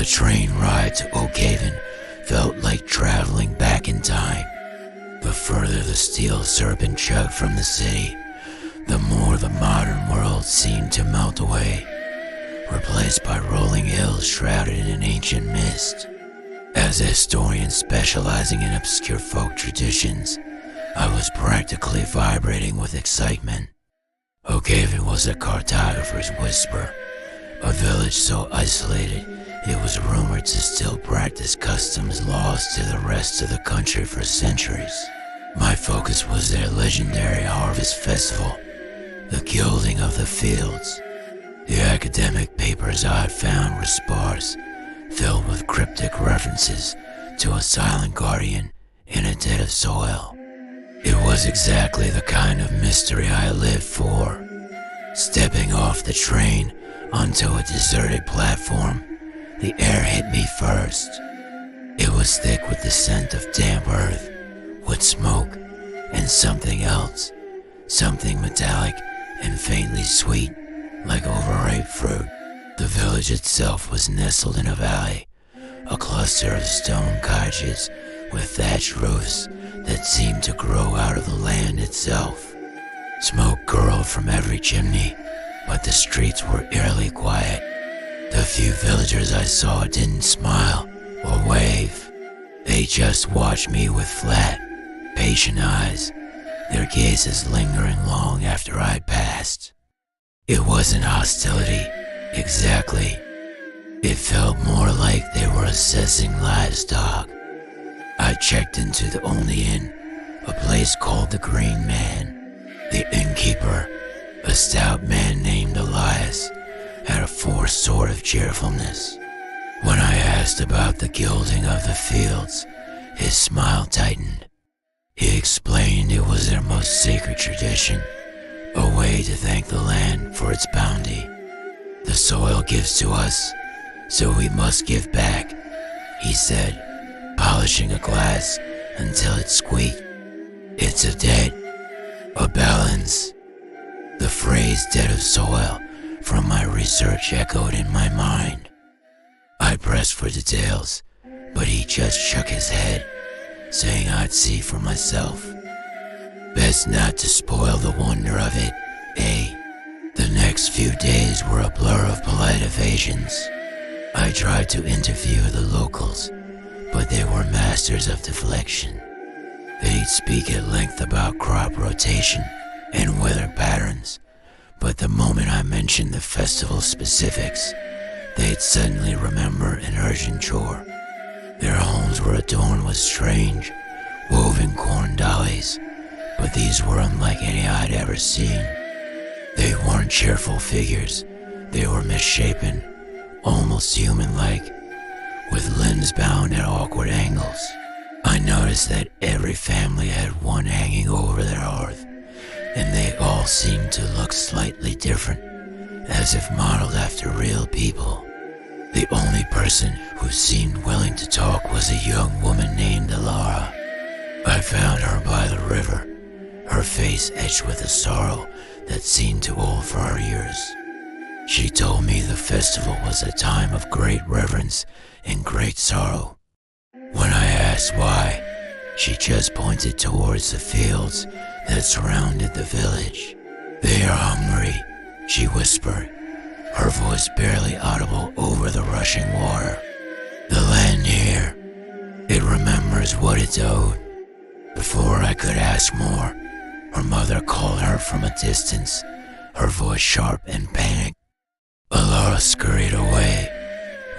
train ride to Oakhaven felt like traveling back in time. The further the steel serpent chugged from the city, the more the modern world seemed to melt away, replaced by rolling hills shrouded in an ancient mist. As a historian specializing in obscure folk traditions, I was practically vibrating with excitement. Oakhaven was a cartographer's whisper, a village so isolated it was rumored to still practice customs lost to the rest of the country for centuries. My focus was their legendary harvest festival, the gilding of the fields. The academic papers I had found were sparse, filled with cryptic references to a silent guardian in a den of soil. It was exactly the kind of mystery I lived for. Stepping off the train onto a deserted platform, the air hit me first. It was thick with the scent of damp earth, wood smoke, and something else, something metallic and faintly sweet, like overripe fruit. The village itself was nestled in a valley, a cluster of stone cottages with thatched roofs that seemed to grow out of the land itself. Smoke curled from every chimney, but the streets were eerily quiet. The few villagers I saw didn't smile or wave. They just watched me with flat, patient eyes, their gazes lingering long after I'd passed. It wasn't hostility, exactly. It felt more like they were assessing livestock. I checked into the only inn, a place called the Green Man. The innkeeper, a stout man named Elias, had a forced sort of cheerfulness. When I asked about the gilding of the fields, his smile tightened. He explained it was their most sacred tradition, a way to thank the land for its bounty. The soil gives to us, so we must give back, he said, polishing a glass until it squeaked. It's a debt, a balance. The phrase debt of soil from my research echoed in my mind. I pressed for details, but he just shook his head, saying I'd see for myself. Best not to spoil the wonder of it, eh? The next few days were a blur of polite evasions. I tried to interview the locals, but they were masters of deflection. They'd speak at length about crop rotation and weather patterns, but the moment I mentioned the festival specifics, they'd suddenly remember an urgent chore. Their homes were adorned with strange, woven corn dollies, but these were unlike any I'd ever seen. They weren't cheerful figures, they were misshapen, almost human-like, with limbs bound at awkward angles. I noticed that every family had one hanging over their hearth, and they all seemed to look slightly different, as if modeled after real people. The only person who seemed willing to talk was a young woman named Alara. I found her by the river, her face etched with a sorrow that seemed too old for her years. She told me the festival was a time of great reverence and great sorrow. When I asked why, she just pointed towards the fields that surrounded the village. They are hungry, she whispered, her voice barely audible over the rushing water. The land here, it remembers what it's owed. Before I could ask more, her mother called her from a distance, her voice sharp and panicked. Alara scurried away,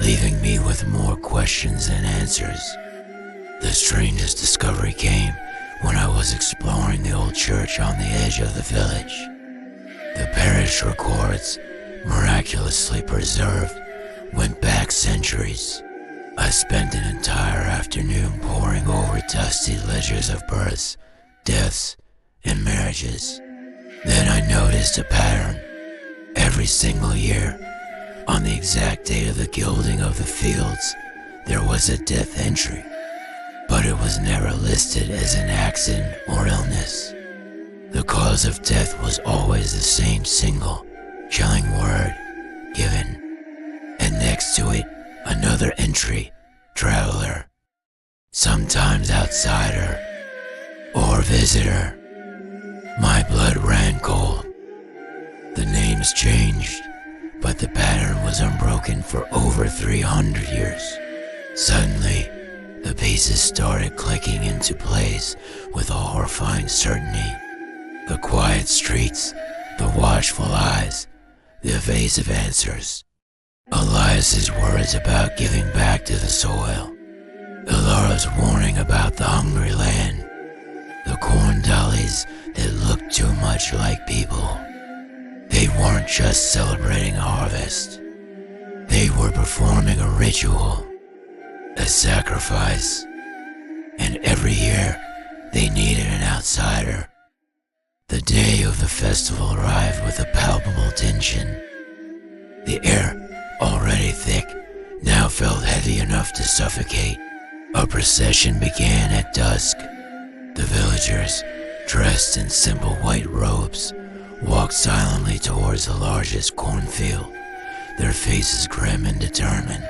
leaving me with more questions than answers. The strangest discovery came when I was exploring the old church on the edge of the village. The parish records, miraculously preserved, went back centuries. I spent an entire afternoon poring over dusty ledgers of births, deaths, and marriages. Then I noticed a pattern. Every single year, on the exact date of the gilding of the fields, there was a death entry, but it was never listed as an accident or illness. The cause of death was always the same single, chilling word, given, and next to it, another entry, traveler, sometimes outsider or visitor. My blood ran cold. The names changed, but the pattern was unbroken for over 300 years. Suddenly, the pieces started clicking into place with a horrifying certainty. The quiet streets, the watchful eyes, the evasive answers. Elias's words about giving back to the soil. Ilara's warning about the hungry land. The corn dollies that looked too much like people. They weren't just celebrating a harvest. They were performing a ritual, a sacrifice. And every year, they needed an outsider. The day of the festival arrived with a palpable tension. The air, already thick, now felt heavy enough to suffocate. A procession began at dusk. The villagers, dressed in simple white robes, walked silently towards the largest cornfield, their faces grim and determined.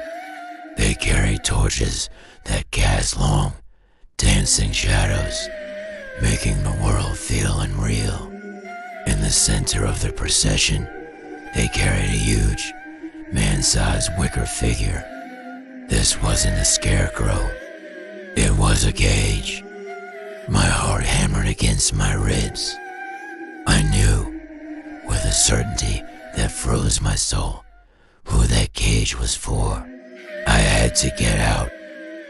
They carried torches that cast long, dancing shadows, making the world feel unreal. In the center of the procession, they carried a huge, man-sized wicker figure. This wasn't a scarecrow. It was a cage. My heart hammered against my ribs. I knew, with a certainty that froze my soul, who that cage was for. I had to get out.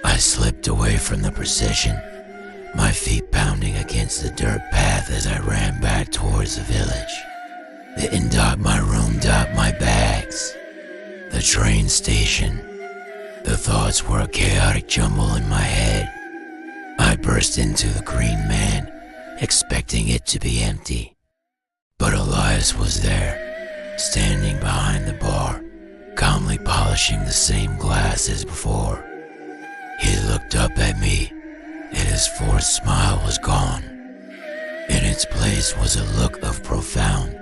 I slipped away from the procession, my feet pounding against the dirt path as I ran back towards the village. The inn docked my room, docked my bags. The train station. The thoughts were a chaotic jumble in my head. I burst into the Green Man, expecting it to be empty. But Elias was there, standing behind the bar, calmly polishing the same glass as before. He looked up at me, and his forced smile was gone. In its place was a look of profound,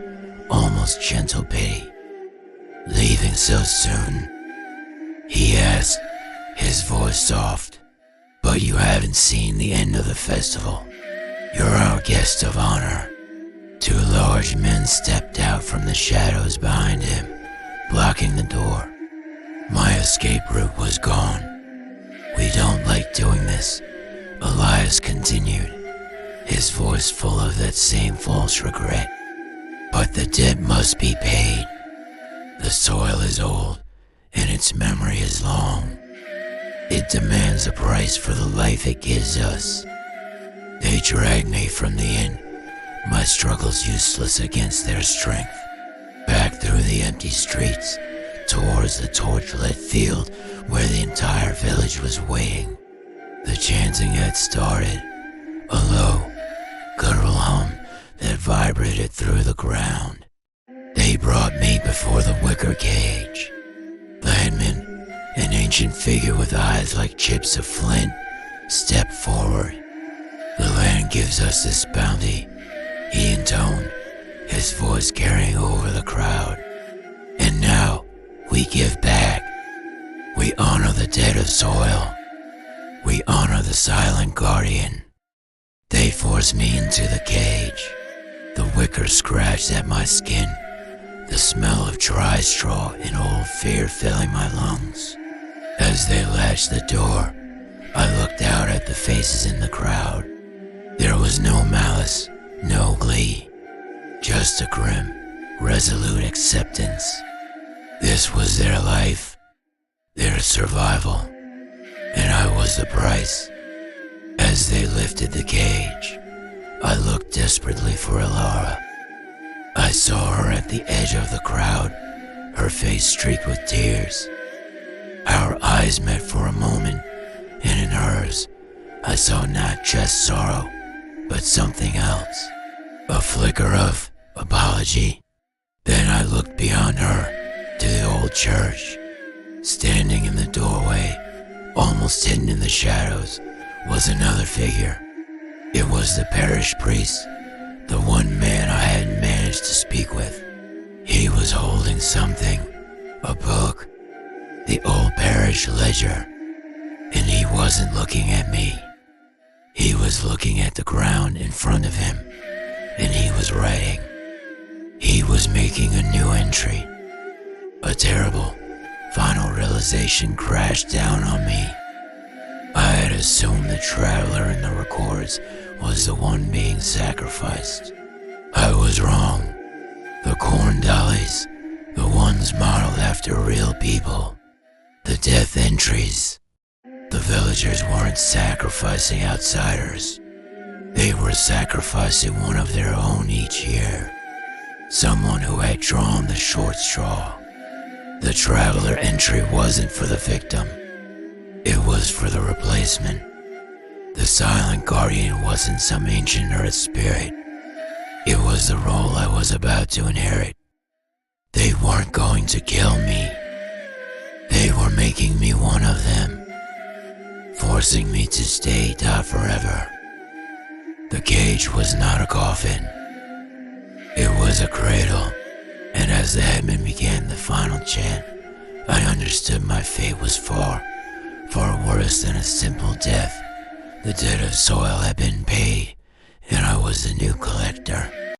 almost gentle pity. "Leaving so soon?" he asked, his voice soft. "But you haven't seen the end of the festival. You're our guest of honor." Two large men stepped out from the shadows behind him, blocking the door. My escape route was gone. "We don't like doing this," Elias continued, his voice full of that same false regret. "But the debt must be paid. The soil is old, and its memory is long. It demands a price for the life it gives us." They dragged me from the inn, my struggles useless against their strength, back through the empty streets, towards the torch-lit field where the entire village was waiting. The chanting had started, a low, guttural hum that vibrated through the ground. They brought me before the wicker cage. The headman, an ancient figure with eyes like chips of flint, stepped forward. "The land gives us this bounty," he intoned, his voice carrying over the crowd. "And now we give back. We honor the dead of soil. We honor the silent guardian." They forced me into the cage. The wicker scratched at my skin, the smell of dry straw and old fear filling my lungs. As they latched the door, I looked out at the faces in the crowd. There was no malice, no glee, just a grim, resolute acceptance. This was their life, their survival, and I was the price. As they lifted the cage, I looked desperately for Ilara. I saw her at the edge of the crowd, her face streaked with tears. Our eyes met for a moment, and in hers, I saw not just sorrow, but something else. A flicker of apology. Then I looked beyond her to the old church. Standing in the doorway, almost hidden in the shadows, was another figure. It was the parish priest, the one man I hadn't managed to speak with. He was holding something, a book. the old parish ledger, and he wasn't looking at me. He was looking at the ground in front of him, and he was writing. He was making a new entry. A terrible, final realization crashed down on me. I had assumed the traveler in the records was the one being sacrificed. I was wrong. The corn dollies, the ones modeled after real people, the death entries, the villagers weren't sacrificing outsiders. They were sacrificing one of their own each year. Someone who had drawn the short straw. The traveler entry wasn't for the victim. It was for the replacement. The silent guardian wasn't some ancient earth spirit. It was the role I was about to inherit. They weren't going to kill me. They were making me one of them, forcing me to stay forever. The cage was not a coffin. It was a cradle, and as the headman began the final chant, I understood my fate was far, far worse than a simple death. The debt of soil had been paid, and I was the new collector.